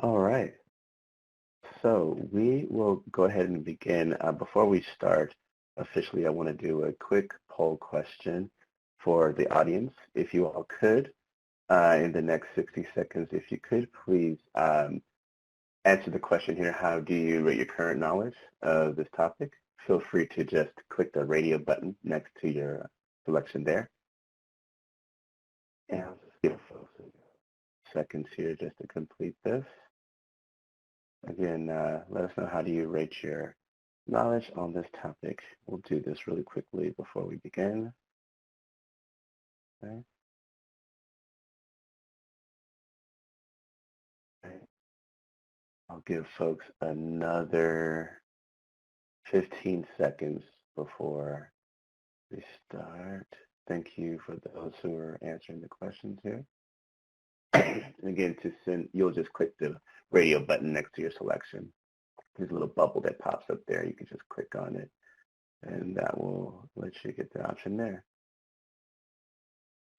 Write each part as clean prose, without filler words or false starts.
All right. So we will go ahead and begin. Before we start officially, I want to do a quick poll question for the audience. If you all could, in the next 60 seconds, if you could please answer the question here, how do you rate your current knowledge of this topic? Feel free to just click the radio button next to your selection there. And I'll just give folks seconds here just to complete this. Again, let us know, how do you rate your knowledge on this topic? We'll do this really quickly before we begin. Okay. I'll give folks another 15 seconds before we start. Thank you for those who are answering the questions here. And again, to send, you'll just click the radio button next to your selection. There's a little bubble that pops up there. You can just click on it, and that will let you get the option there.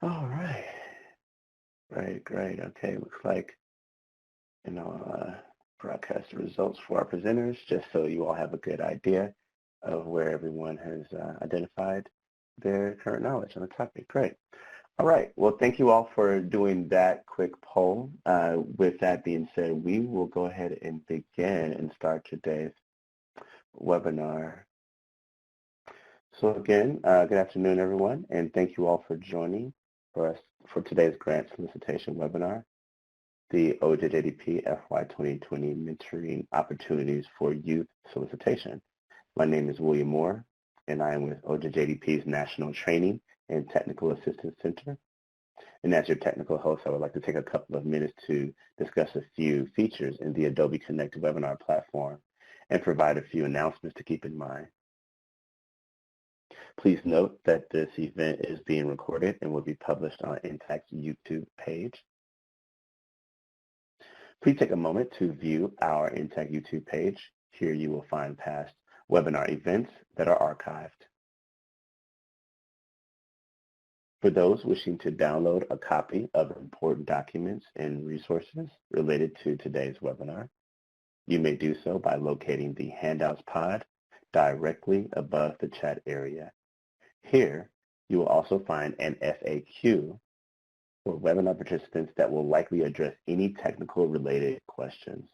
All right. Great. Okay, looks like, broadcast the results for our presenters, just so you all have a good idea of where everyone has identified their current knowledge on the topic. Great. All right. Well, thank you all for doing that quick poll. With that being said, we will go ahead and begin and start today's webinar. So again, good afternoon, everyone, and thank you all for joining us for today's grant solicitation webinar, the OJJDP FY 2020 Mentoring Opportunities for Youth Solicitation. My name is William Moore, and I am with OJJDP's National Training and Technical Assistance Center. And as your technical host, I would like to take a couple of minutes to discuss a few features in the Adobe Connect webinar platform and provide a few announcements to keep in mind. Please note that this event is being recorded and will be published on Intact's YouTube page. Please take a moment to view our Intact YouTube page. Here you will find past webinar events that are archived. For those wishing to download a copy of important documents and resources related to today's webinar, you may do so by locating the Handouts pod directly above the chat area. Here, you will also find an FAQ for webinar participants that will likely address any technical related questions.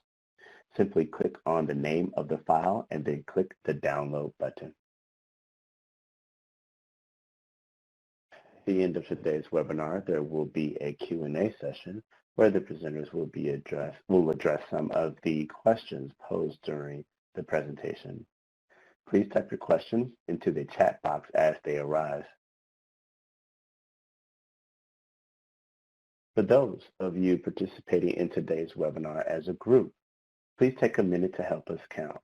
Simply click on the name of the file and then click the download button. At the end of today's webinar, there will be a Q&A session where the presenters will address some of the questions posed during the presentation. Please type your questions into the chat box as they arise. For those of you participating in today's webinar as a group, please take a minute to help us count.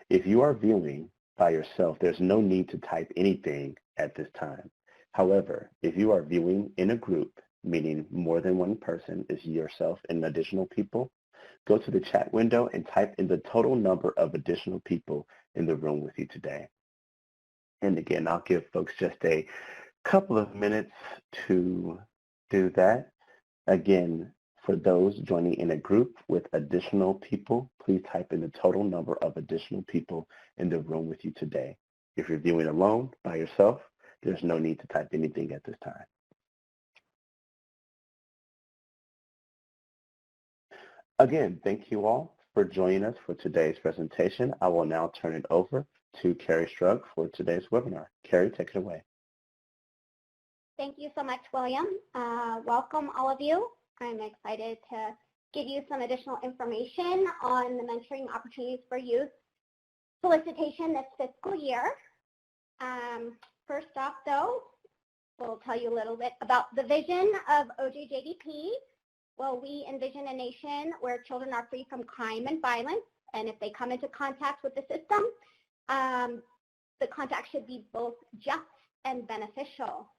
If you are viewing by yourself, there's no need to type anything at this time. However, if you are viewing in a group, meaning more than one person is yourself and additional people, go to the chat window and type in the total number of additional people in the room with you today. And again, I'll give folks just a couple of minutes to do that. Again, for those joining in a group with additional people, please type in the total number of additional people in the room with you today. If you're viewing alone by yourself, there's no need to type anything at this time. Again, thank you all for joining us for today's presentation. I will now turn it over to Carrie Strug for today's webinar. Carrie, take it away. Thank you so much, William. Welcome, all of you. I'm excited to give you some additional information on the mentoring opportunities for youth solicitation this fiscal year. First off, though, we'll tell you a little bit about the vision of OJJDP. Well, we envision a nation where children are free from crime and violence, and if they come into contact with the system, the contact should be both just and beneficial.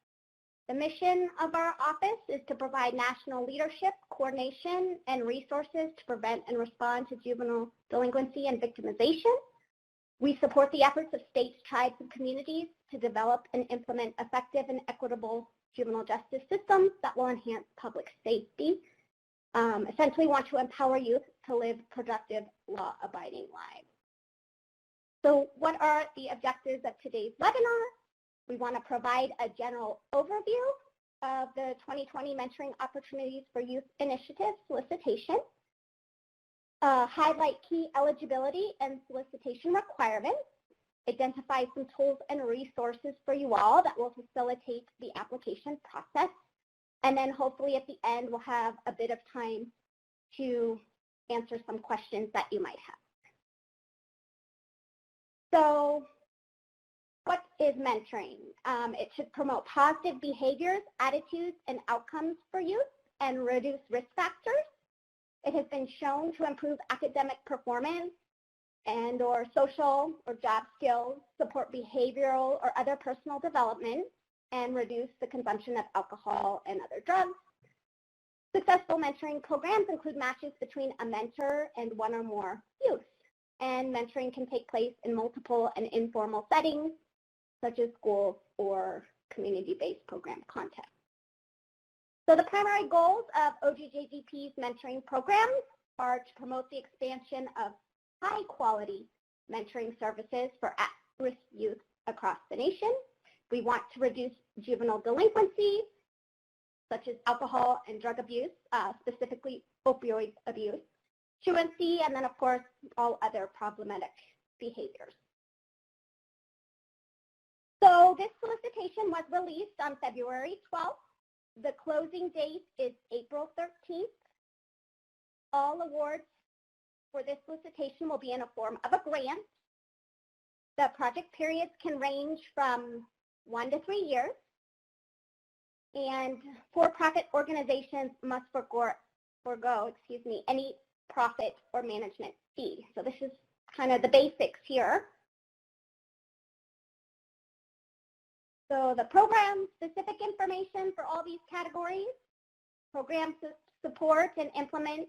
The mission of our office is to provide national leadership, coordination, and resources to prevent and respond to juvenile delinquency and victimization. We support the efforts of states, tribes, and communities to develop and implement effective and equitable juvenile justice systems that will enhance public safety. Essentially, we want to empower youth to live productive, law-abiding lives. So what are the objectives of today's webinar? We want to provide a general overview of the 2020 Mentoring Opportunities for Youth Initiative Solicitation, highlight key eligibility and solicitation requirements, identify some tools and resources for you all that will facilitate the application process, and then hopefully at the end we'll have a bit of time to answer some questions that you might have. So what is mentoring? It should promote positive behaviors, attitudes, and outcomes for youth and reduce risk factors. It has been shown to improve academic performance and or social or job skills, support behavioral or other personal development, and reduce the consumption of alcohol and other drugs. Successful mentoring programs include matches between a mentor and one or more youth. And mentoring can take place in multiple and informal settings, such as schools or community-based program contexts. So the primary goals of OJJDP's mentoring programs are to promote the expansion of high-quality mentoring services for at-risk youth across the nation. We want to reduce juvenile delinquency, such as alcohol and drug abuse, specifically opioid abuse, truancy, and then, of course, all other problematic behaviors. So this solicitation was released on February 12th. The closing date is April 13th. All awards for this solicitation will be in a form of a grant. The project periods can range from 1 to 3 years. And for-profit organizations must forego any profit or management fee. So this is kind of the basics here. So the program-specific information for all these categories, programs to support and implement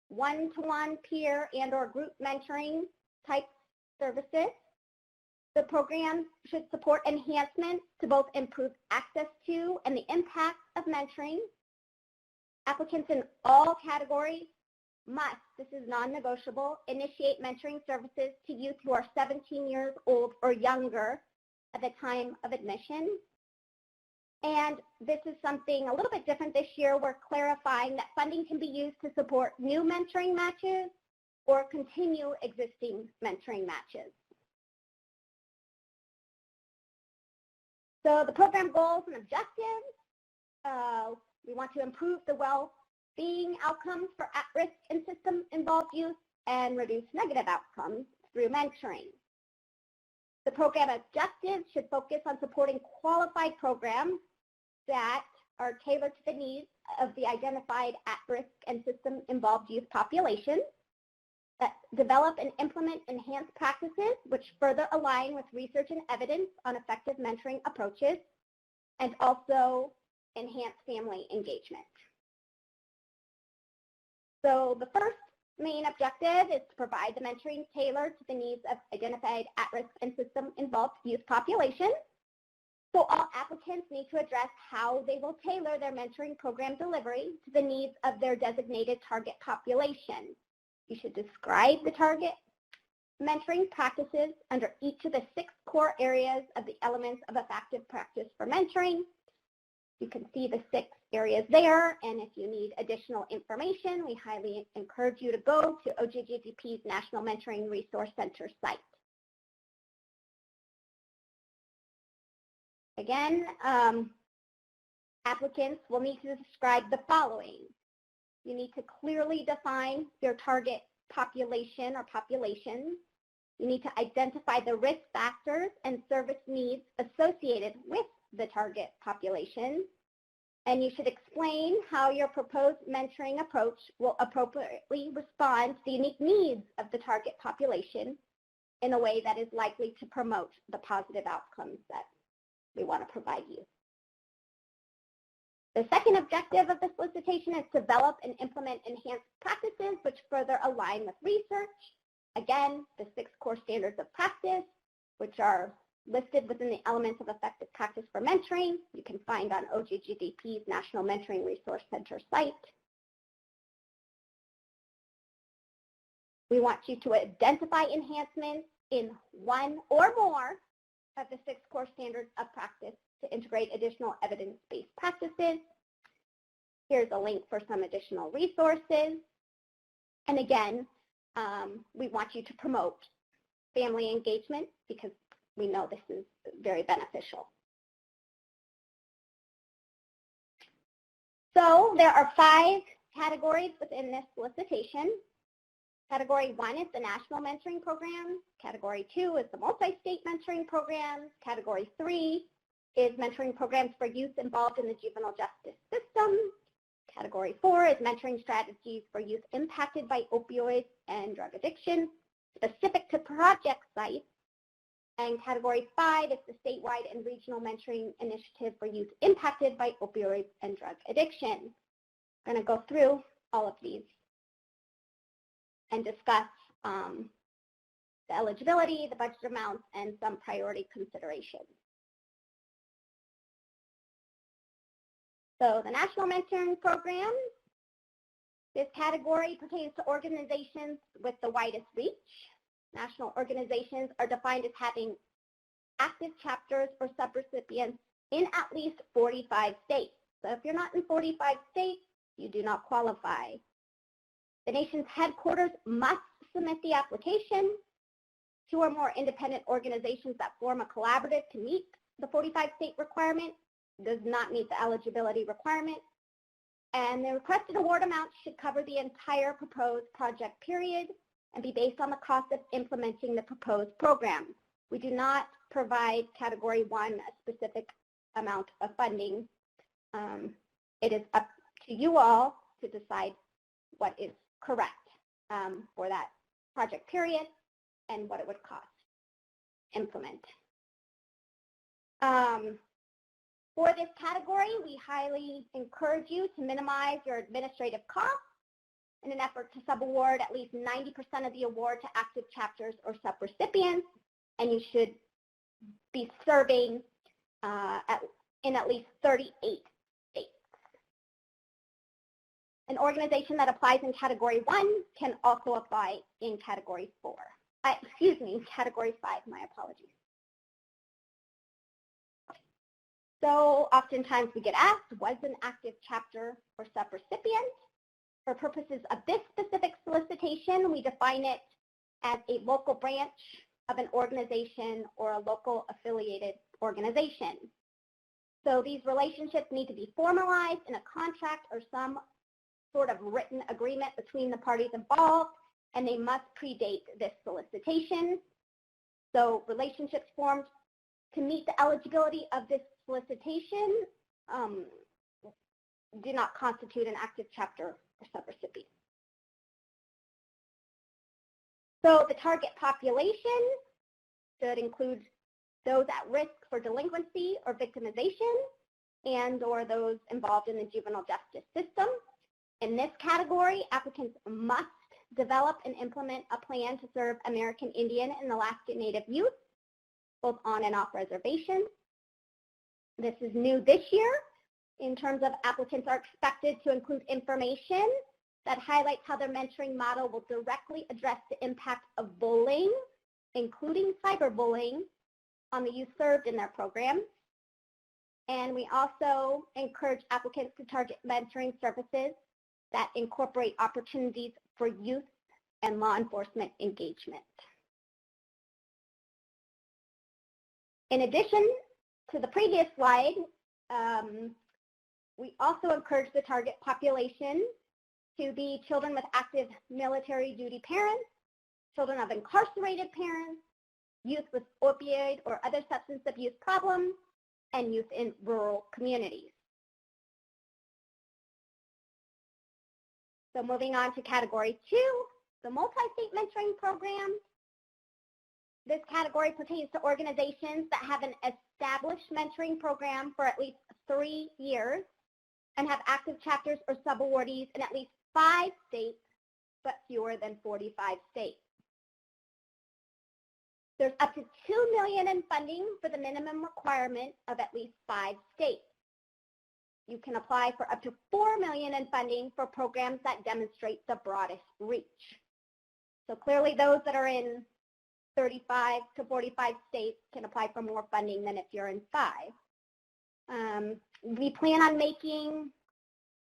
one-to-one peer and or group mentoring type services. The program should support enhancements to both improve access to and the impact of mentoring. Applicants in all categories must, this is non-negotiable, initiate mentoring services to youth who are 17 years old or younger at the time of admission. And this is something a little bit different this year. We're clarifying that funding can be used to support new mentoring matches or continue existing mentoring matches. So the program goals and objectives, we want to improve the well-being outcomes for at-risk and system-involved youth and reduce negative outcomes through mentoring. The program objectives should focus on supporting qualified programs that are tailored to the needs of the identified at-risk and system-involved youth populations, that develop and implement enhanced practices which further align with research and evidence on effective mentoring approaches, and also enhance family engagement. So the first main objective is to provide the mentoring tailored to the needs of identified at-risk and system-involved youth populations. So all applicants need to address how they will tailor their mentoring program delivery to the needs of their designated target population. You should describe the target mentoring practices under each of the 6 core areas of the elements of effective practice for mentoring. You can see the 6 areas there, and if you need additional information, we highly encourage you to go to OJJDP's National Mentoring Resource Center site. Again, applicants will need to describe the following. You need to clearly define your target population or populations. You need to identify the risk factors and service needs associated with the target population. And you should explain how your proposed mentoring approach will appropriately respond to the unique needs of the target population in a way that is likely to promote the positive outcomes that we want to provide you. The second objective of the solicitation is to develop and implement enhanced practices which further align with research. Again, the 6 core standards of practice, which are listed within the elements of effective practice for mentoring, you can find on OJJDP's National Mentoring Resource Center site. We want you to identify enhancements in one or more of the 6 core standards of practice to integrate additional evidence-based practices. Here's a link for some additional resources. And again, we want you to promote family engagement because we know this is very beneficial. So there are 5 categories within this solicitation. Category 1 is the National Mentoring Program. Category 2 is the Multi-State Mentoring Program. Category 3 is mentoring programs for youth involved in the juvenile justice system. Category 4 is mentoring strategies for youth impacted by opioids and drug addiction, specific to project sites. And Category 5 is the statewide and regional mentoring initiative for youth impacted by opioids and drug addiction. I'm going to go through all of these and discuss the eligibility, the budget amounts, and some priority considerations. So the National Mentoring Program, this category pertains to organizations with the widest reach. National organizations are defined as having active chapters or subrecipients in at least 45 states. So if you're not in 45 states, you do not qualify. The nation's headquarters must submit the application. 2 or more independent organizations that form a collaborative to meet the 45 state requirement does not meet the eligibility requirement. And the requested award amount should cover the entire proposed project period and be based on the cost of implementing the proposed program. We do not provide Category 1 a specific amount of funding. It is up to you all to decide what is correct for that project period and what it would cost to implement. For this category, we highly encourage you to minimize your administrative costs in an effort to subaward at least 90% of the award to active chapters or subrecipients, and you should be serving in at least 38 states. An organization that applies in Category 1 can also apply in Category 4. Category 5, my apologies. So oftentimes we get asked, was an active chapter or subrecipient? For purposes of this specific solicitation, we define it as a local branch of an organization or a local affiliated organization. So these relationships need to be formalized in a contract or some sort of written agreement between the parties involved, and they must predate this solicitation. So relationships formed to meet the eligibility of this solicitation do not constitute an active chapter or subrecipient. So the target population should include those at risk for delinquency or victimization and or those involved in the juvenile justice system. In this category, applicants must develop and implement a plan to serve American Indian and Alaska Native youth, both on and off reservation. This is new this year in terms of applicants are expected to include information that highlights how their mentoring model will directly address the impact of bullying, including cyberbullying, on the youth served in their program. And we also encourage applicants to target mentoring services that incorporate opportunities for youth and law enforcement engagement. In addition to the previous slide, we also encourage the target population to be children with active military duty parents, children of incarcerated parents, youth with opioid or other substance abuse problems, and youth in rural communities. So moving on to Category 2, the multi-state mentoring program. This category pertains to organizations that have an established mentoring program for at least 3 years and have active chapters or subawardees in at least 5 states, but fewer than 45 states. There's up to $2 million in funding for the minimum requirement of at least 5 states. You can apply for up to $4 million in funding for programs that demonstrate the broadest reach. So clearly those that are in 35 to 45 states can apply for more funding than if you're in 5. We plan on making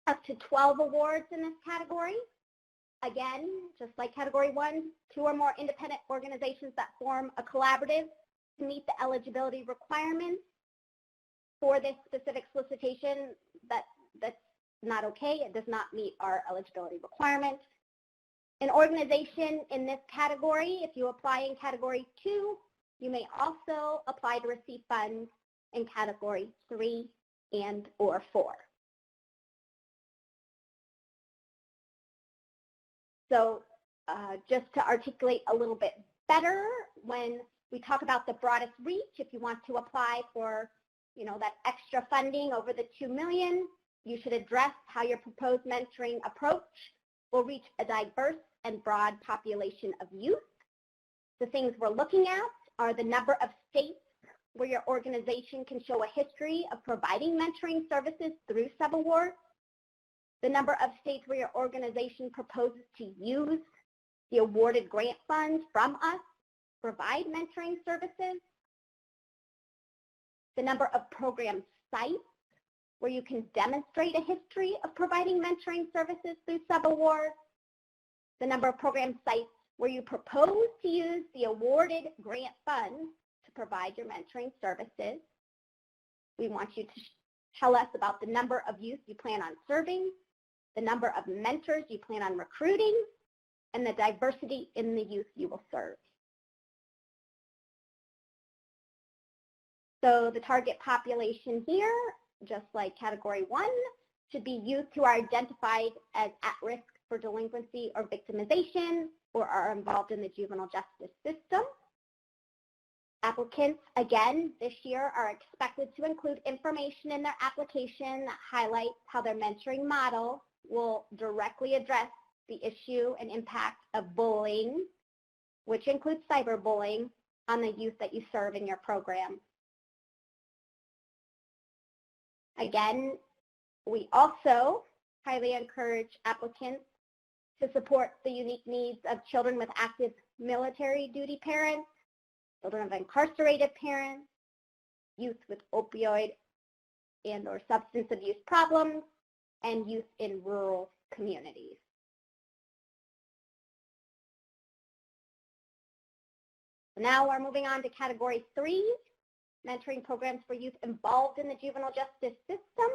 up to 12 awards in this category. Again, just like category 1, 2 or more independent organizations that form a collaborative to meet the eligibility requirements for this specific solicitation. That's not okay. It does not meet our eligibility requirements. An organization in this category, if you apply in category 2, you may also apply to receive funds in category 3 and or 4. So just to articulate a little bit better, when we talk about the broadest reach, if you want to apply for, that extra funding over the $2 million, you should address how your proposed mentoring approach will reach a diverse and broad population of youth. The things we're looking at are the number of states where your organization can show a history of providing mentoring services through subawards, the number of states where your organization proposes to use the awarded grant funds from us to provide mentoring services, the number of program sites where you can demonstrate a history of providing mentoring services through subawards, the number of program sites where you propose to use the awarded grant funds to provide your mentoring services. We want you to tell us about the number of youth you plan on serving, the number of mentors you plan on recruiting, and the diversity in the youth you will serve. So the target population here, just like category 1, should be youth who are identified as at risk for delinquency or victimization or are involved in the juvenile justice system. Applicants, again, this year are expected to include information in their application that highlights how their mentoring model will directly address the issue and impact of bullying, which includes cyberbullying, on the youth that you serve in your program. Again, we also highly encourage applicants to support the unique needs of children with active military duty parents, children of incarcerated parents, youth with opioid and or substance abuse problems, and youth in rural communities. Now we're moving on to category 3, mentoring programs for youth involved in the juvenile justice system.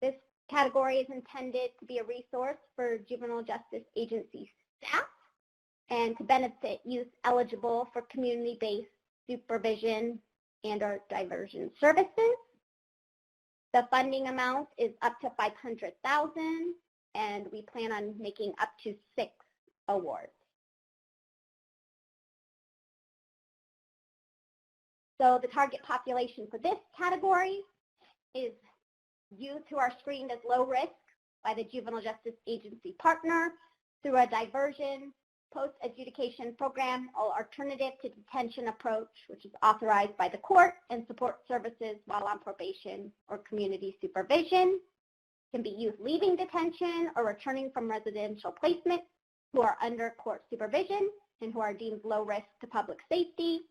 This category is intended to be a resource for juvenile justice agency staff and to benefit youth eligible for community-based supervision and or diversion services. The funding amount is up to $500,000, and we plan on making up to 6 awards. So the target population for this category is youth who are screened as low risk by the Juvenile Justice Agency partner through a diversion, post-adjudication program or alternative to detention approach, which is authorized by the court, and support services while on probation or community supervision. It can be youth leaving detention or returning from residential placement who are under court supervision and who are deemed low risk to public safety.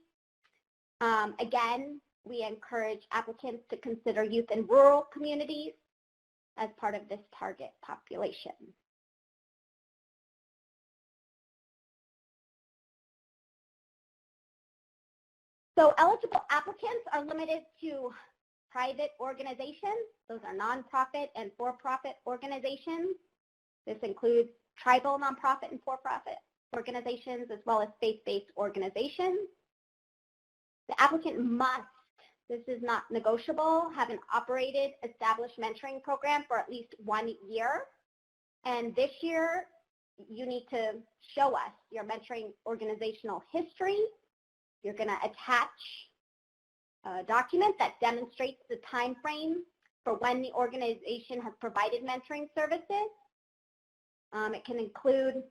Again, we encourage applicants to consider youth in rural communities as part of this target population. So eligible applicants are limited to private organizations. Those are nonprofit and for-profit organizations. This includes tribal nonprofit and for-profit organizations as well as faith-based organizations. The applicant must, this is not negotiable, have an operated established mentoring program for at least 1 year. And this year, you need to show us your mentoring organizational history. You're going to attach a document that demonstrates the time frame for when the organization has provided mentoring services. It can include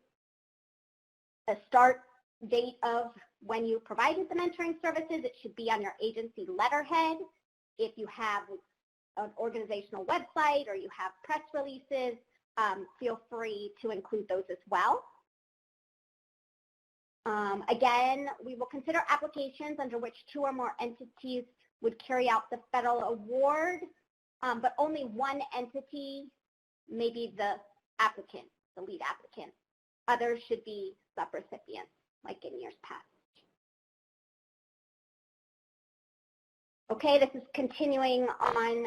a start date of when you provided the mentoring services. It should be on your agency letterhead. If you have an organizational website or you have press releases, feel free to include those as well. Again, we will consider applications under which 2 or more entities would carry out the federal award, but only one entity may be the applicant, the lead applicant. Others should be subrecipients, like in years past. Okay, this is continuing on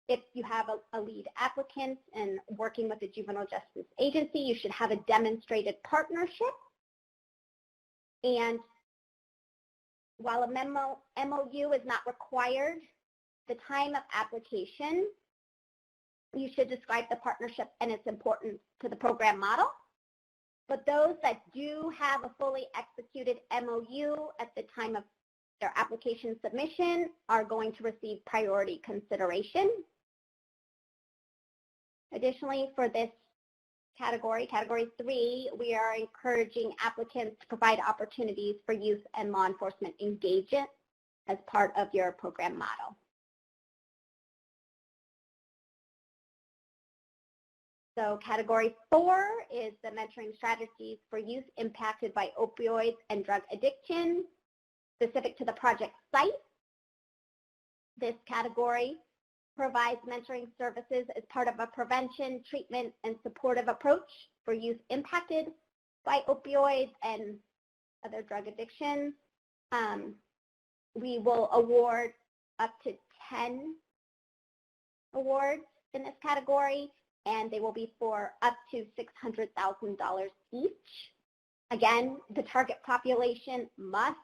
if you have a lead applicant and working with the Juvenile Justice Agency, you should have a demonstrated partnership. And while a MOU is not required, the time of application, you should describe the partnership and its importance to the program model. But those that do have a fully executed MOU at the time of their application submission are going to receive priority consideration. Additionally, for this category, category 3, we are encouraging applicants to provide opportunities for youth and law enforcement engagement as part of your program model. So category 4 is the mentoring strategies for youth impacted by opioids and drug addiction, specific to the project site. This category provides mentoring services as part of a prevention, treatment, and supportive approach for youth impacted by opioids and other drug addictions. We will award up to 10 awards in this category, and they will be for up to $600,000 each. Again, the target population must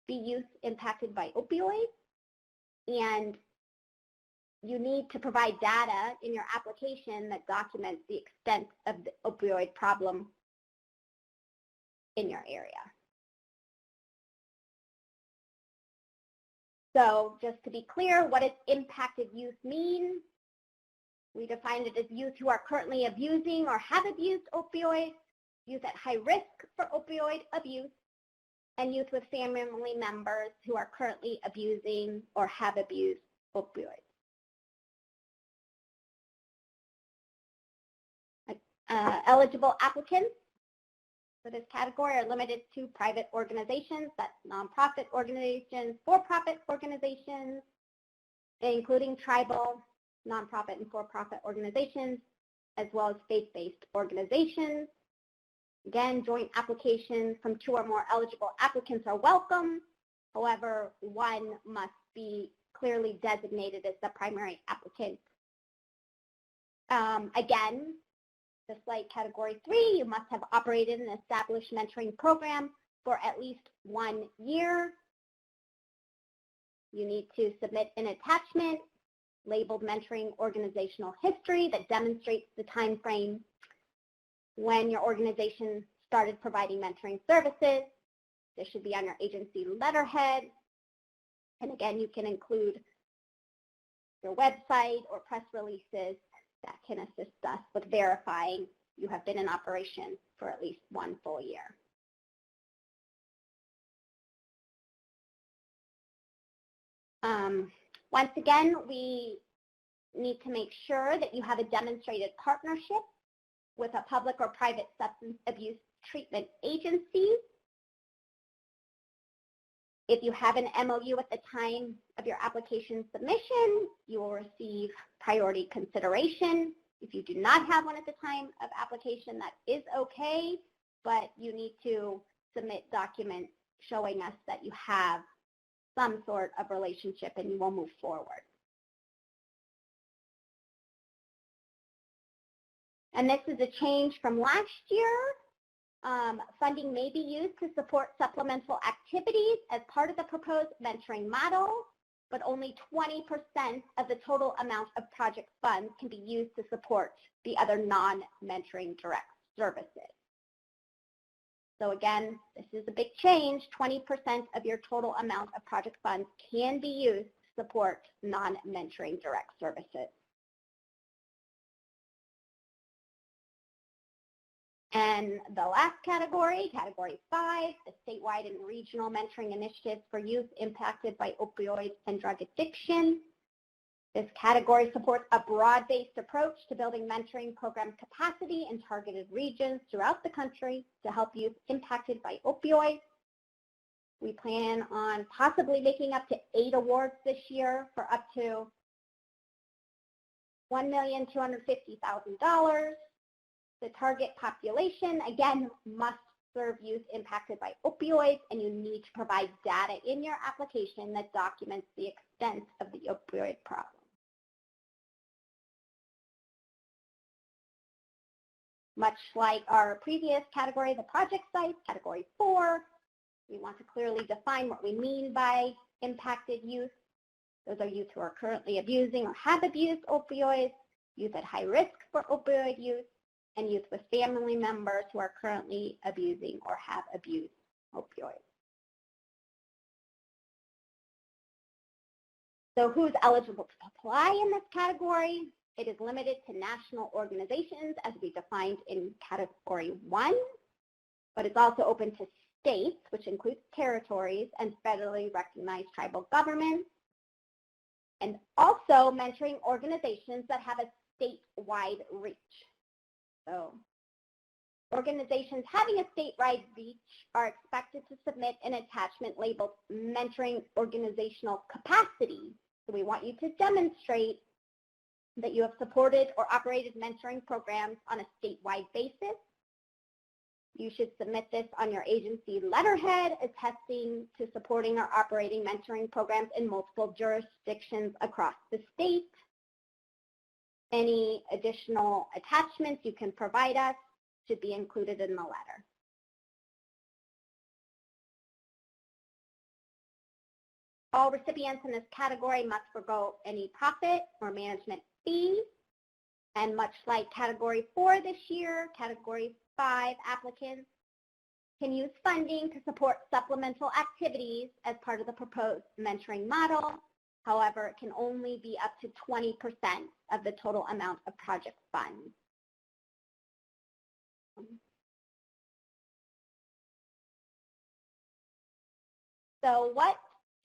be youth impacted by opioids, and you need to provide data in your application that documents the extent of the opioid problem in your area. So just to be clear, what does impacted youth mean? We define it as youth who are currently abusing or have abused opioids, youth at high risk for opioid abuse, and youth with family members who are currently abusing or have abused opioids. Eligible applicants for this category are limited to private organizations, that's nonprofit organizations, for-profit organizations, including tribal, nonprofit, and for-profit organizations, as well as faith-based organizations. Again, joint applications from 2 or more eligible applicants are welcome. However, one must be clearly designated as the primary applicant. Again, just like category 3, you must have operated an established mentoring program for at least 1 year. You need to submit an attachment labeled mentoring organizational history that demonstrates the time frame when your organization started providing mentoring services. This should be on your agency letterhead. And again, you can include your website or press releases that can assist us with verifying you have been in operation for at least 1 full year. Once again, we need to make sure that you have a demonstrated partnership with a public or private substance abuse treatment agency. If you have an MOU at the time of your application submission, you will receive priority consideration. If you do not have one at the time of application, that is okay, but you need to submit documents showing us that you have some sort of relationship and you will move forward. And this is a change from last year. Funding may be used to support supplemental activities as part of the proposed mentoring model, but only 20% of the total amount of project funds can be used to support the other non-mentoring direct services. So again, this is a big change. 20% of your total amount of project funds can be used to support non-mentoring direct services. And the last category, category 5, the statewide and regional mentoring initiatives for youth impacted by opioids and drug addiction. This category supports a broad-based approach to building mentoring program capacity in targeted regions throughout the country to help youth impacted by opioids. We plan on possibly making up to 8 awards this year for up to $1,250,000. The target population, again, must serve youth impacted by opioids, and you need to provide data in your application that documents the extent of the opioid problem. Much like our previous category, the project sites, category 4, we want to clearly define what we mean by impacted youth. Those are youth who are currently abusing or have abused opioids, youth at high risk for opioid use, and youth with family members who are currently abusing or have abused opioids. So who's eligible to apply in this category? It is limited to national organizations as we defined in category 1, but it's also open to states, which includes territories, and federally recognized tribal governments, and also mentoring organizations that have a statewide reach. So organizations having a statewide reach are expected to submit an attachment labeled mentoring organizational capacity. So we want you to demonstrate that you have supported or operated mentoring programs on a statewide basis. You should submit this on your agency letterhead attesting to supporting or operating mentoring programs in multiple jurisdictions across the state. Any additional attachments you can provide us should be included in the letter. All recipients in this category must forgo any profit or management fee. And much like category 4 this year, category 5 applicants can use funding to support supplemental activities as part of the proposed mentoring model. However, it can only be up to 20% of the total amount of project funds. So what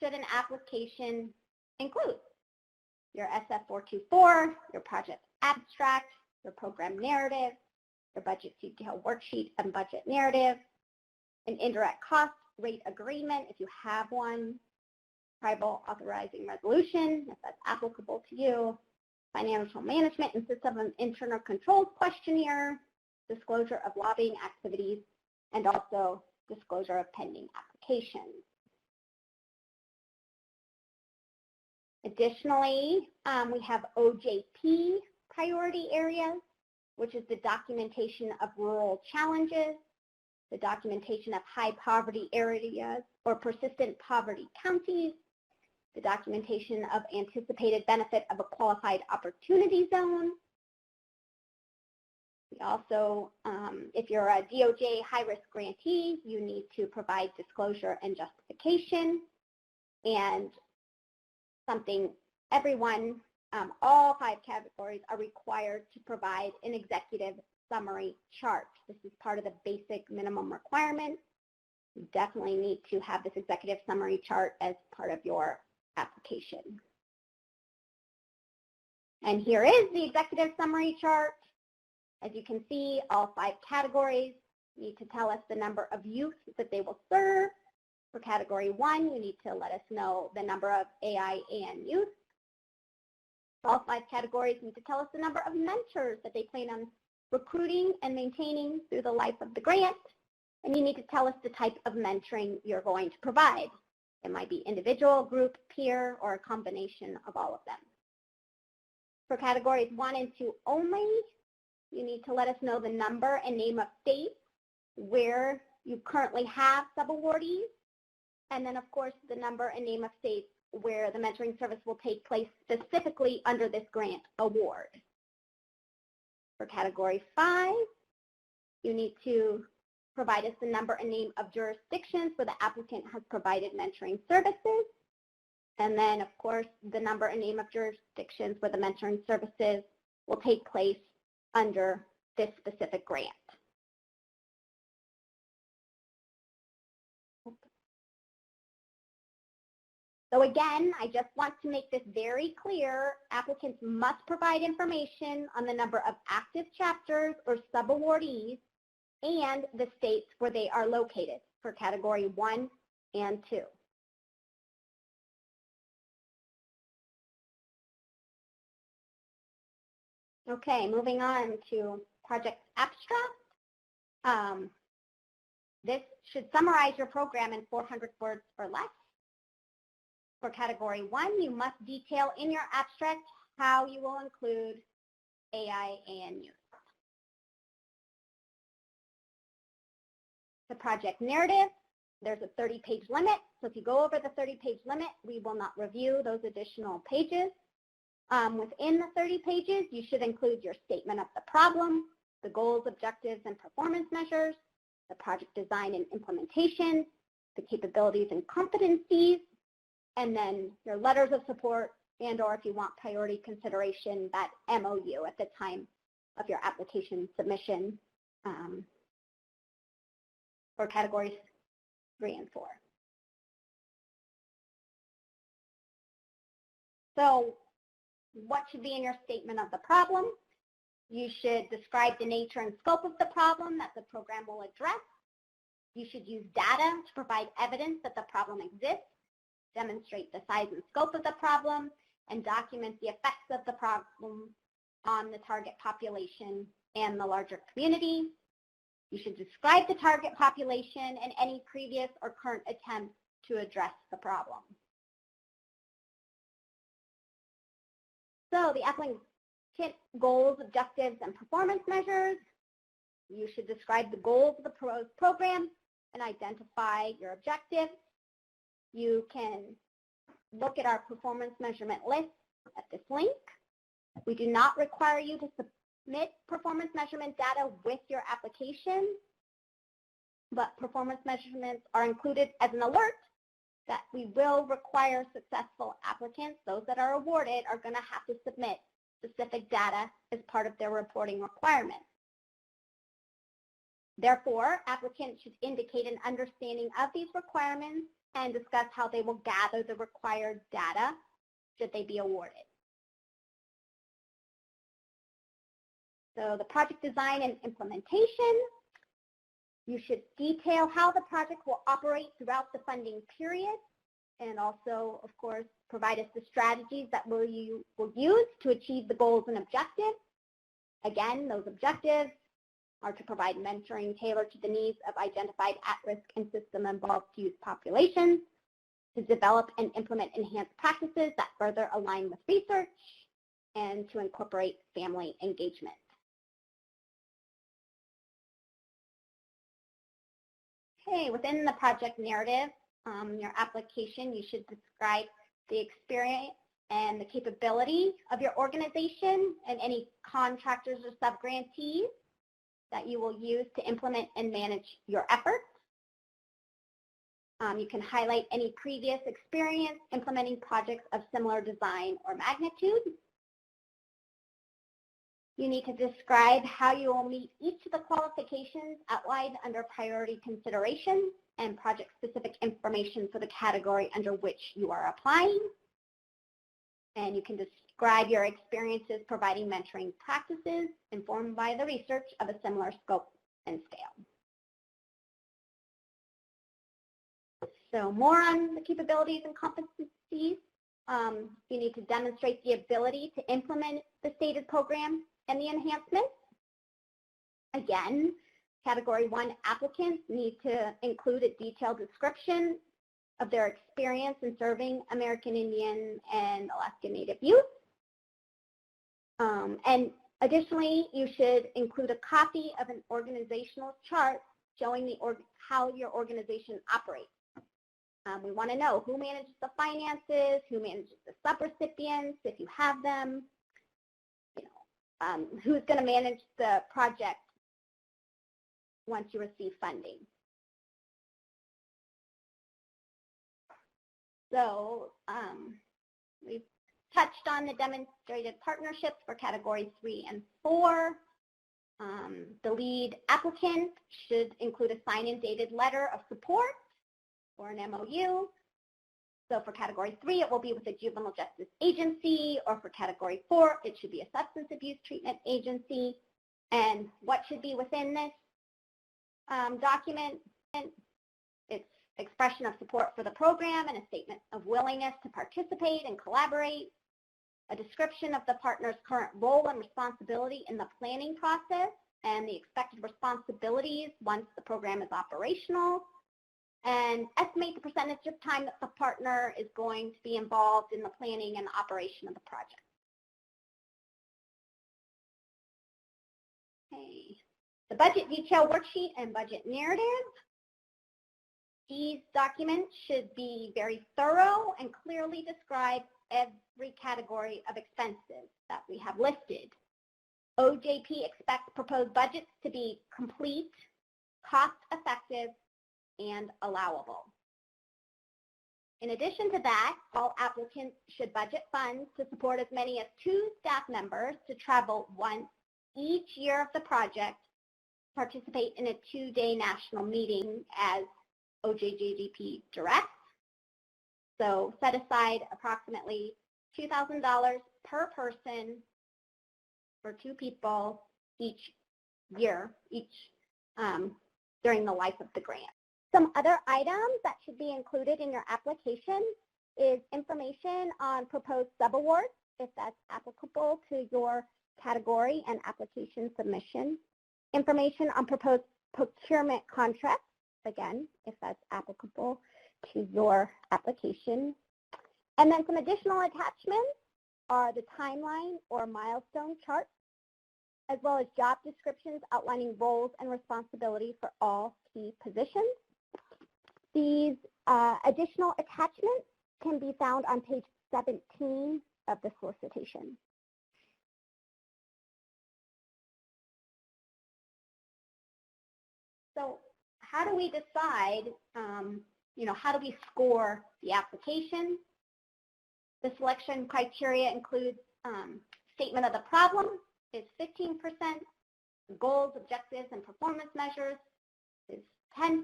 should an application include? Your SF424, your project abstract, your program narrative, your budget detail worksheet and budget narrative, an indirect cost rate agreement if you have one, tribal authorizing resolution if that's applicable to you, financial management and system of internal controls questionnaire, disclosure of lobbying activities, and also disclosure of pending applications. Additionally, we have OJP priority areas, which is the documentation of rural challenges, the documentation of high poverty areas or persistent poverty counties, the documentation of anticipated benefit of a qualified opportunity zone. We also, if you're a DOJ high-risk grantee, you need to provide disclosure and justification, and something everyone, all 5 categories are required to provide an executive summary chart. This is part of the basic minimum requirements. You definitely need to have this executive summary chart as part of your application. And here is the executive summary chart. As you can see, all 5 categories need to tell us the number of youth that they will serve. For category 1, you need to let us know the number of AIAN youth. All 5 categories need to tell us the number of mentors that they plan on recruiting and maintaining through the life of the grant. And you need to tell us the type of mentoring you're going to provide. It might be individual, group, peer, or a combination of all of them. For categories 1 and 2 only, you need to let us know the number and name of states where you currently have subawardees. And then, of course, the number and name of states where the mentoring service will take place specifically under this grant award. For category 5, you need to provide us the number and name of jurisdictions where the applicant has provided mentoring services. And then, of course, the number and name of jurisdictions where the mentoring services will take place under this specific grant. So again, I just want to make this very clear. Applicants must provide information on the number of active chapters or subawardees and the states where they are located for category 1 and 2. Okay, moving on to project abstract. This should summarize your program in 400 words or less. For category 1, you must detail in your abstract how you will include AI and youth. The project narrative, there's a 30-page limit. So if you go over the 30-page limit, we will not review those additional pages. Within the 30 pages, you should include your statement of the problem, the goals, objectives, and performance measures, the project design and implementation, the capabilities and competencies, and then your letters of support and or if you want priority consideration, that MOU at the time of your application submission for categories 3 and 4. So what should be in your statement of the problem? You should describe the nature and scope of the problem that the program will address. You should use data to provide evidence that the problem exists, demonstrate the size and scope of the problem, and document the effects of the problem on the target population and the larger community. You should describe the target population and any previous or current attempts to address the problem. So the applicant goals, objectives, and performance measures. You should describe the goals of the program and identify your objectives. You can look at our performance measurement list at this link. We do not require you to submit performance measurement data with your application, but performance measurements are included as an alert that we will require successful applicants, those that are awarded, are going to have to submit specific data as part of their reporting requirements. Therefore, applicants should indicate an understanding of these requirements and discuss how they will gather the required data should they be awarded. So the project design and implementation, you should detail how the project will operate throughout the funding period, and also, of course, provide us the strategies that you will use to achieve the goals and objectives. Again, those objectives are to provide mentoring tailored to the needs of identified at-risk and system-involved youth populations, to develop and implement enhanced practices that further align with research, and to incorporate family engagement. Okay, within the project narrative, your application, you should describe the experience and the capability of your organization and any contractors or subgrantees that you will use to implement and manage your efforts. You can highlight any previous experience implementing projects of similar design or magnitude. You need to describe how you will meet each of the qualifications outlined under priority consideration and project-specific information for the category under which you are applying. And you can describe your experiences providing mentoring practices informed by the research of a similar scope and scale. So more on the capabilities and competencies. You need to demonstrate the ability to implement the stated program and the enhancements. Again, Category 1 applicants need to include a detailed description of their experience in serving American Indian and Alaska Native youth. And additionally, you should include a copy of an organizational chart showing how your organization operates. We want to know who manages the finances, who manages the subrecipients, if you have them, who's going to manage the project once you receive funding. So we've touched on the demonstrated partnerships for categories 3 and 4. The lead applicant should include a signed and dated letter of support or an MOU. So for Category 3, it will be with a juvenile justice agency, or for Category 4, it should be a substance abuse treatment agency. And what should be within this document? It's expression of support for the program and a statement of willingness to participate and collaborate, a description of the partner's current role and responsibility in the planning process and the expected responsibilities once the program is operational, and estimate the percentage of time that the partner is going to be involved in the planning and operation of the project. Okay. The budget detail worksheet and budget narrative. These documents should be very thorough and clearly describe every category of expenses that we have listed. OJP expects proposed budgets to be complete, cost-effective, and allowable. In addition to that, all applicants should budget funds to support as many as 2 staff members to travel once each year of the project, participate in a 2-day national meeting as OJJDP directs. So set aside approximately $2,000 per person for 2 people each year, during the life of the grant. Some other items that should be included in your application is information on proposed subawards, if that's applicable to your category and application submission. Information on proposed procurement contracts, again, if that's applicable to your application. And then some additional attachments are the timeline or milestone charts, as well as job descriptions outlining roles and responsibility for all key positions. These additional attachments can be found on page 17 of the solicitation. So how do we decide, how do we score the application? The selection criteria includes statement of the problem is 15%, goals, objectives, and performance measures is 10%,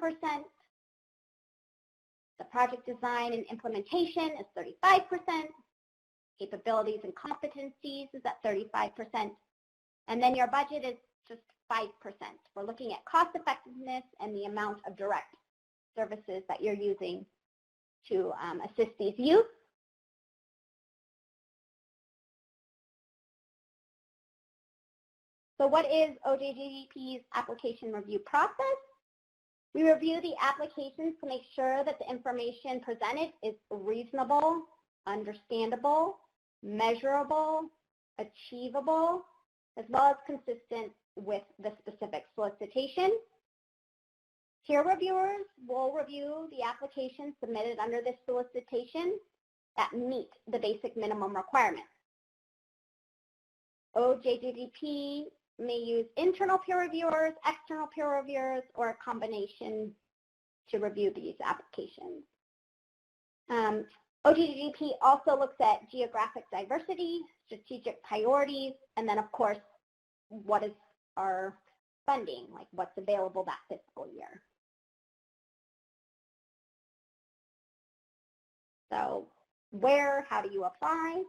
the project design and implementation is 35%, capabilities and competencies is at 35%, and then your budget is just 5%. We're looking at cost effectiveness and the amount of direct services that you're using to assist these youth. So what is OJJDP's application review process? We review the applications to make sure that the information presented is reasonable, understandable, measurable, achievable, as well as consistent with the specific solicitation. Peer reviewers will review the applications submitted under this solicitation that meet the basic minimum requirements. OJJDP may use internal peer reviewers, external peer reviewers, or a combination to review these applications. OJJDP also looks at geographic diversity, strategic priorities, and then of course, what is our funding, like what's available that fiscal year. So how do you apply?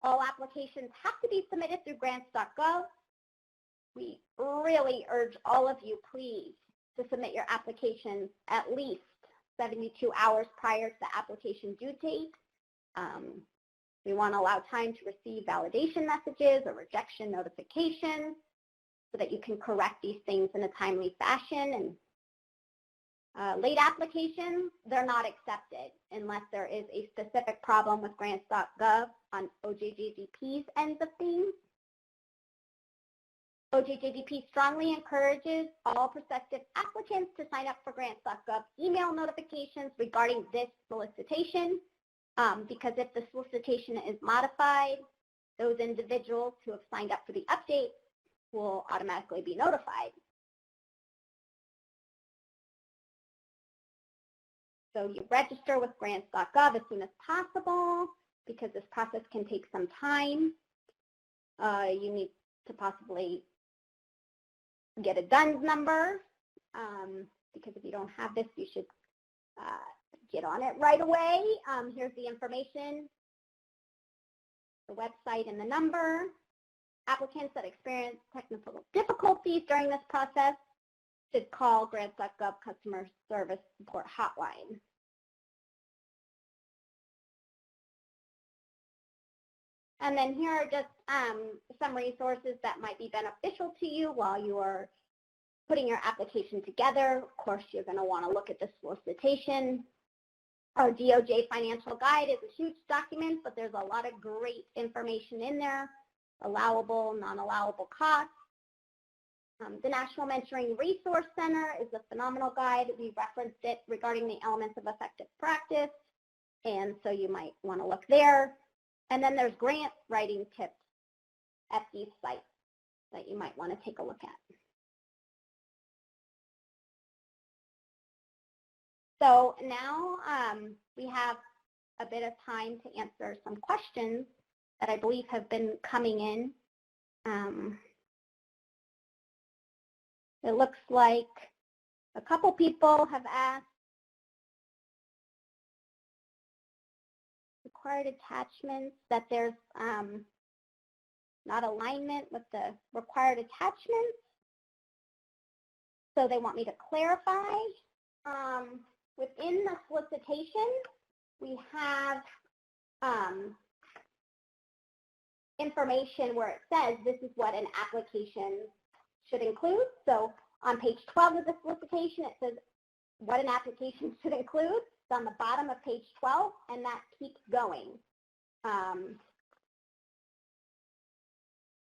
All applications have to be submitted through grants.gov. We really urge all of you, please, to submit your applications at least 72 hours prior to the application due date. We want to allow time to receive validation messages or rejection notifications so that you can correct these things in a timely fashion. And late applications, they're not accepted unless there is a specific problem with grants.gov on OJJDP's ends of things. OJJDP strongly encourages all prospective applicants to sign up for grants.gov email notifications regarding this solicitation, because if the solicitation is modified, those individuals who have signed up for the update will automatically be notified. So you register with grants.gov as soon as possible because this process can take some time. You need to possibly get a DUNS number because if you don't have this, you should get on it right away. Here's the information, the website and the number. Applicants that experience technical difficulties during this process should call grants.gov customer service support hotline. And then here are just some resources that might be beneficial to you while you are putting your application together. Of course, you're going to want to look at the solicitation. Our DOJ financial guide is a huge document, but there's a lot of great information in there. Allowable, non-allowable costs. The National Mentoring Resource Center is a phenomenal guide. We referenced it regarding the elements of effective practice, and so you might want to look there. And then there's grant writing tips at these sites that you might want to take a look at. So now we have a bit of time to answer some questions that I believe have been coming in. It looks like a couple people have asked required attachments, that there's not alignment with the required attachments. So they want me to clarify. Within the solicitation, we have information where it says this is what an application should include. So on page 12 of the solicitation, it says what an application should include. It's on the bottom of page 12, and that keeps going.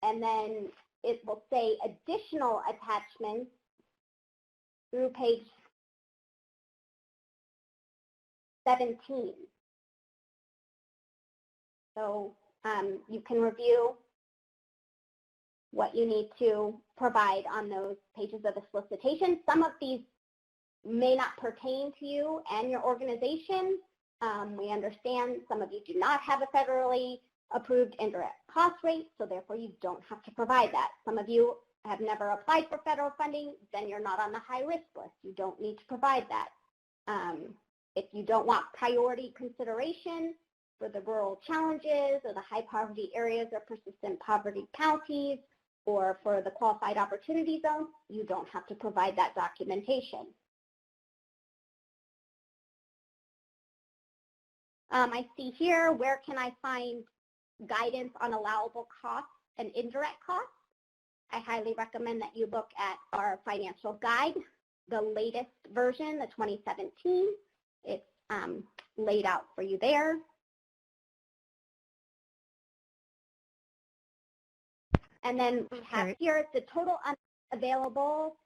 And then it will say additional attachments through page 17. So you can review what you need to provide on those pages of the solicitation. Some of these may not pertain to you and your organization. We understand some of you do not have a federally approved indirect cost rate, so therefore you don't have to provide that. Some of you have never applied for federal funding, then you're not on the high risk list. You don't need to provide that. If you don't want priority consideration for the rural challenges or the high poverty areas or persistent poverty counties, or for the qualified opportunity zone, you don't have to provide that documentation. I see here, where can I find guidance on allowable costs and indirect costs? I highly recommend that you look at our financial guide, the latest version, the 2017. It's laid out for you there. And then we have here the total available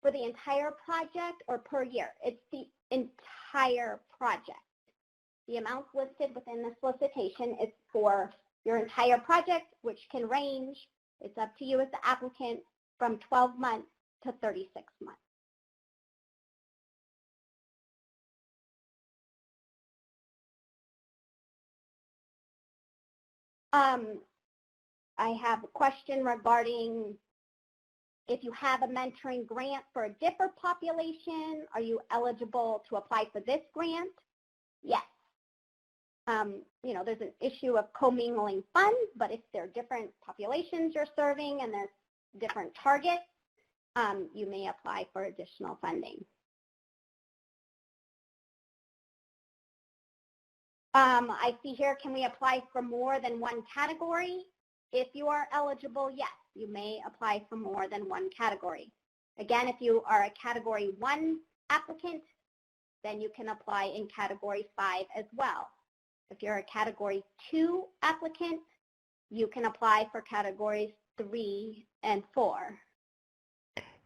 for the entire project or per year. It's the entire project. The amounts listed within the solicitation is for your entire project, which can range, it's up to you as the applicant, from 12 months to 36 months. I have a question regarding if you have a mentoring grant for a different population, are you eligible to apply for this grant? Yes. You know, there's an issue of commingling funds, but if there are different populations you're serving and there's different targets, you may apply for additional funding. I see here, can we apply for more than one category? If you are eligible, yes, you may apply for more than one category. Again, if you are a Category 1 applicant, then you can apply in Category 5 as well. If you're a Category 2 applicant, you can apply for Categories 3 and 4.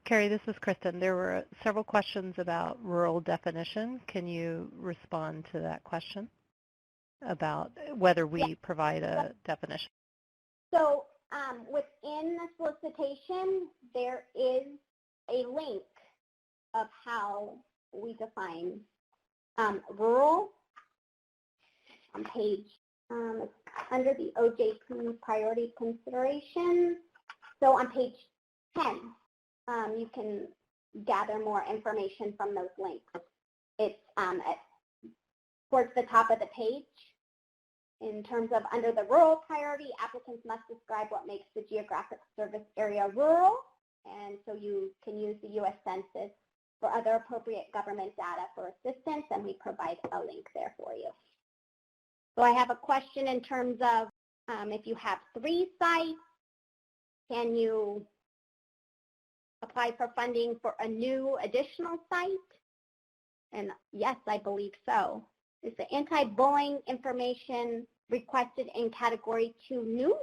Carrie, this is Kristen. There were several questions about rural definition. Can you respond to that question about whether we provide a definition? So within the solicitation, there is a link of how we define rural on page, under the OJP priority consideration. So on page 10, you can gather more information from those links. It's towards the top of the page. In terms of under the rural priority, applicants must describe what makes the geographic service area rural. And so you can use the U.S. Census for other appropriate government data for assistance, and we provide a link there for you. So I have a question in terms of if you have 3 sites, can you apply for funding for a new additional site? And yes, I believe so. Is the anti-bullying information requested in category 2 new?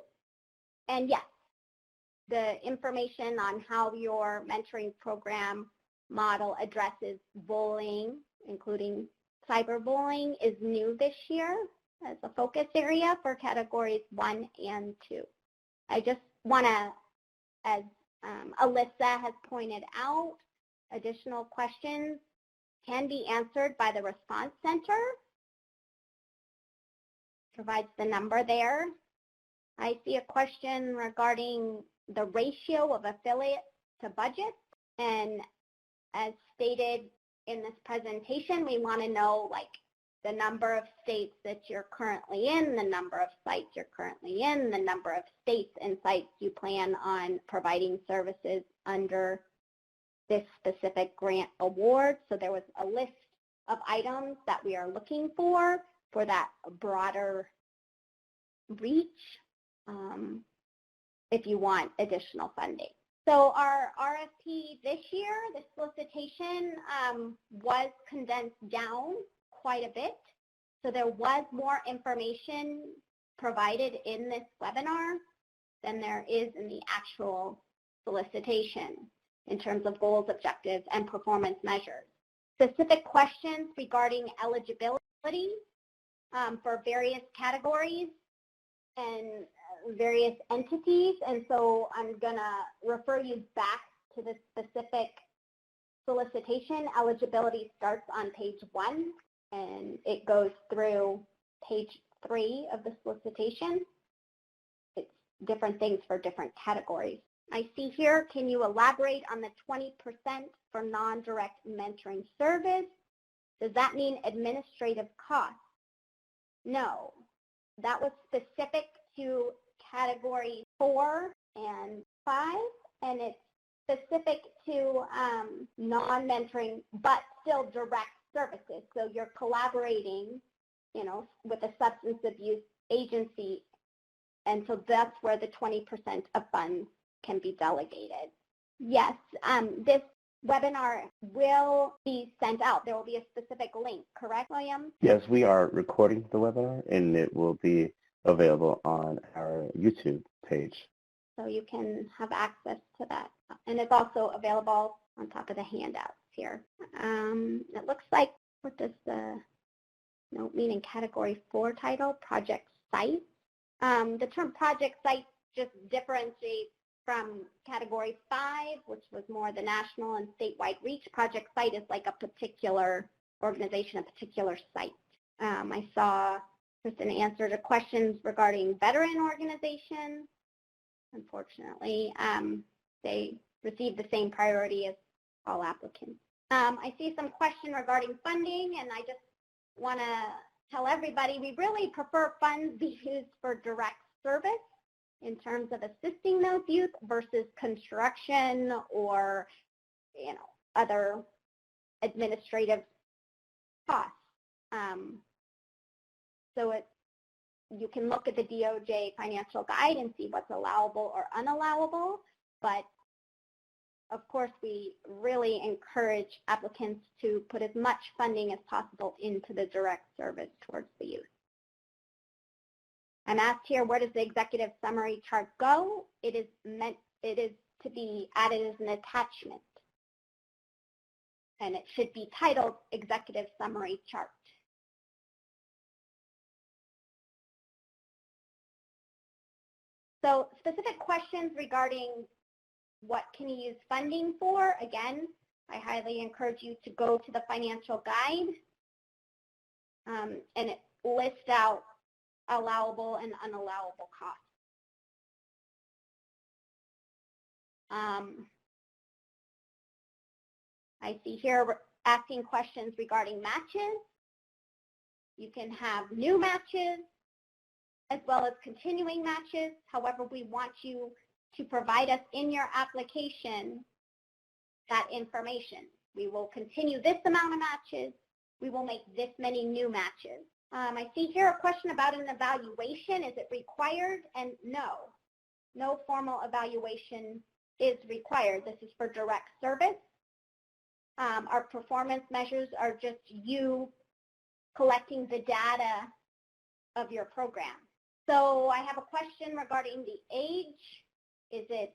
And yes, the information on how your mentoring program model addresses bullying, including cyberbullying, is new this year as a focus area for categories 1 and 2. I just want to, as Alyssa has pointed out, additional questions can be answered by the response center. Provides the number there. I see a question regarding the ratio of affiliates to budget, and as stated in this presentation, we want to know like the number of states that you're currently in, the number of sites you're currently in, the number of states and sites you plan on providing services under this specific grant award. So there was a list of items that we are looking for that broader reach if you want additional funding. So our RFP this year, the solicitation was condensed down quite a bit. So there was more information provided in this webinar than there is in the actual solicitation in terms of goals, objectives, and performance measures. Specific questions regarding eligibility for various categories and various entities, and so I'm going to refer you back to the specific solicitation. Eligibility starts on page 1 and it goes through page 3 of the solicitation. It's different things for different categories. I see here, can you elaborate on the 20% for non-direct mentoring service? Does that mean administrative costs? No, that was specific to category 4 and 5, and it's specific to non-mentoring, but still direct services. So you're collaborating, you know, with a substance abuse agency, and so that's where the 20% of funds can be delegated. Yes, this webinar will be sent out. There will be a specific link, correct, William? Yes, we are recording the webinar, and it will be available on our YouTube page. So you can have access to that. And it's also available on top of the handouts here. It looks like, what does the note mean in category 4 title? Project site. The term project site just differentiates from category 5, which was more the national and statewide reach. Project site is like a particular organization, a particular site. I saw Kristen answer to questions regarding veteran organizations. Unfortunately, they received the same priority as all applicants. I see some question regarding funding, and I just want to tell everybody we really prefer funds be used for direct service in terms of assisting those youth versus construction or, you know, other administrative costs. So you can look at the DOJ financial guide and see what's allowable or unallowable, but of course we really encourage applicants to put as much funding as possible into the direct service towards the youth. I'm asked here, where does the executive summary chart go? It is to be added as an attachment, and it should be titled Executive Summary Chart. So specific questions regarding what can you use funding for? Again, I highly encourage you to go to the financial guide, and it lists out allowable and unallowable costs. I see here we're asking questions regarding matches. You can have new matches as well as continuing matches. However, we want you to provide us in your application that information. We will continue this amount of matches. We will make this many new matches. I see here a question about an evaluation. Is it required? And no formal evaluation is required. This is for direct service. Our performance measures are just you collecting the data of your program. So I have a question regarding the age. Is it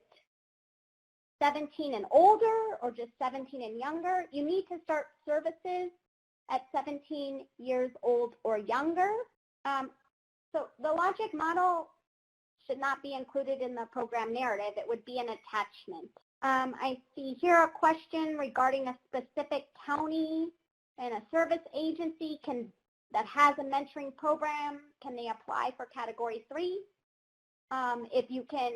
17 and older or just 17 and younger? You need to start services at 17 years old or younger. So the logic model should not be included in the program narrative. It would be an attachment. I see here a question regarding a specific county and a service agency that has a mentoring program. Can they apply for Category 3? If you can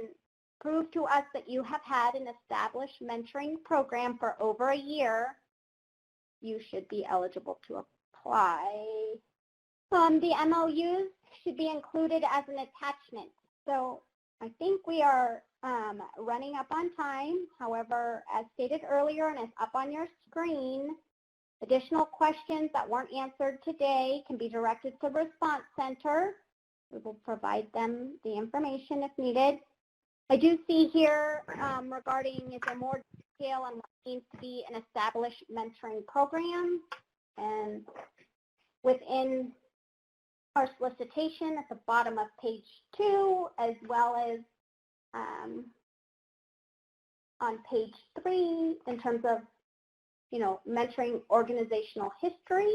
prove to us that you have had an established mentoring program for over a year, you should be eligible to apply. The MOUs should be included as an attachment. So I think we are running up on time. However, as stated earlier and as up on your screen, additional questions that weren't answered today can be directed to the Response Center. We will provide them the information if needed. I do see here regarding, is there more detail on what it means to be an established mentoring program? And within our solicitation at the bottom of page 2, as well as on page 3, in terms of, mentoring organizational history,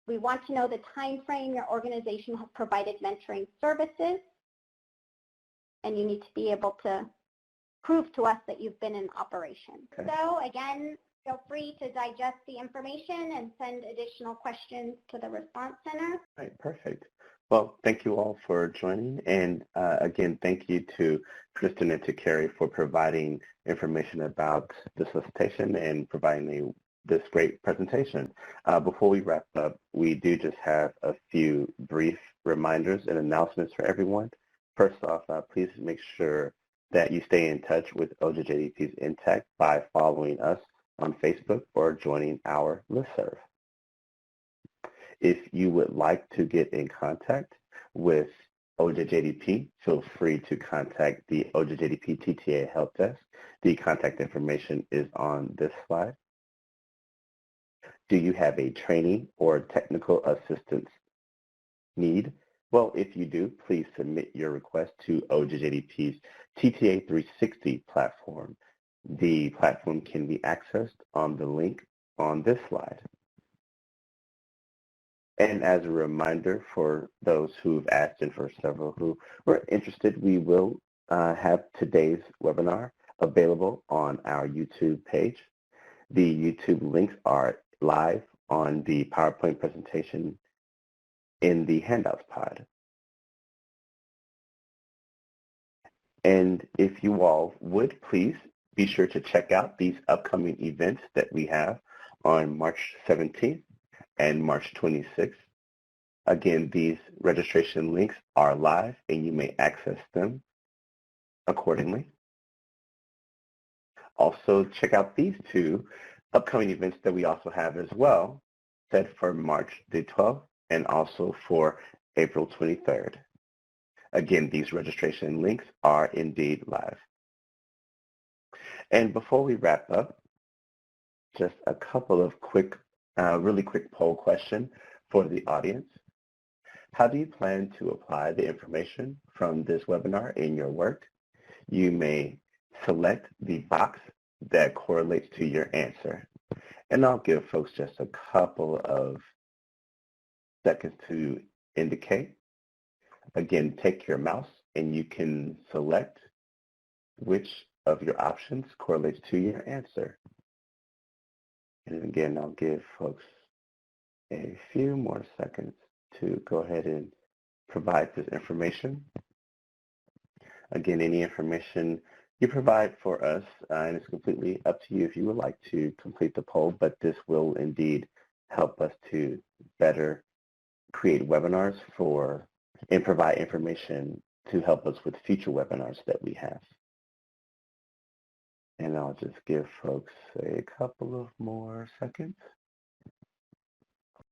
we want to know the time frame your organization has provided mentoring services, and you need to be able to prove to us that you've been in operation. Okay. So again, feel free to digest the information and send additional questions to the Response Center. All right, perfect. Well, thank you all for joining. And again, thank you to Kristen and to Carrie for providing information about the solicitation and providing this great presentation. Before we wrap up, we do just have a few brief reminders and announcements for everyone. First off, please make sure that you stay in touch with OJJDP's InTech by following us on Facebook or joining our listserv. If you would like to get in contact with OJJDP, feel free to contact the OJJDP TTA Help Desk. The contact information is on this slide. Do you have a training or technical assistance need? Well, if you do, please submit your request to OJJDP's TTA 360 platform. The platform can be accessed on the link on this slide. And as a reminder for those who've asked and for several who were interested, we will have today's webinar available on our YouTube page. The YouTube links are live on the PowerPoint presentation in the handouts pod. And if you all would, please be sure to check out these upcoming events that we have on March 17th and March 26th. Again, these registration links are live and you may access them accordingly. Also, check out these two upcoming events that we also have as well, set for March the 12th and also for April 23rd. Again, these registration links are indeed live. And before we wrap up, just a couple of quick, really quick poll question for the audience. How do you plan to apply the information from this webinar in your work? You may select the box that correlates to your answer. And I'll give folks just a couple of seconds to indicate. Again, take your mouse and you can select which of your options correlates to your answer. And again, I'll give folks a few more seconds to go ahead and provide this information. Again, any information you provide for us, and it's completely up to you if you would like to complete the poll, but this will indeed help us to better create webinars and provide information to help us with future webinars that we have. And I'll just give folks a couple of more seconds.